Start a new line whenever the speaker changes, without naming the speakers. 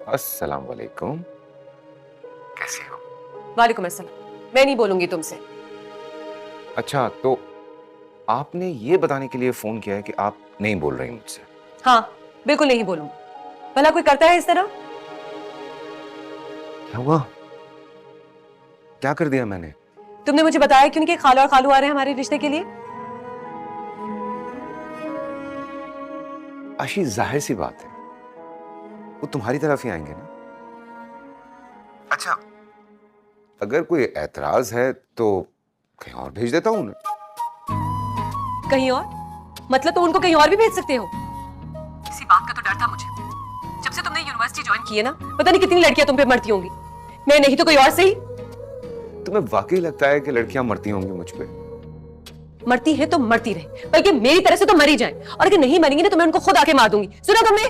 अस्सलाम वालेकुम। कैसी हो?
वालेकुम अस्सलाम। मैं नहीं बोलूंगी तुमसे।
अच्छा, तो आपने ये बताने के लिए फोन किया है कि आप नहीं बोल रही मुझसे?
हाँ, बिल्कुल नहीं बोलूंगी। भला कोई करता है इस तरह?
क्या हुआ? क्या कर दिया मैंने?
तुमने मुझे बताया क्यों नहीं कि खाला और खालू आ रहे हैं हमारे रिश्ते के लिए?
आशी, जाहिर सी बात है, वो तुम्हारी तरफ ही आएंगे ना। अच्छा, अगर कोई एतराज है तो कहीं और भेज देता हूं उन्हें।
कहीं और? मतलब तुम उनको कहीं और भी भेज सकते हो? इसी बात का तो डर था मुझे। जब से तुमने यूनिवर्सिटी ज्वाइन की है ना, पता नहीं कितनी लड़कियां तुम पे मरती होंगी। मैं नहीं तो कोई और सही।
तुम्हें वाकई लगता है कि लड़कियां मरती होंगी मुझ पे?
मरती है तो मरती रहे, बल्कि मेरी तरह से तो मरी जाए, और अगर नहीं मरेंगी ना तो मैं उनको खुद आके मार दूंगी। सुना तुमने?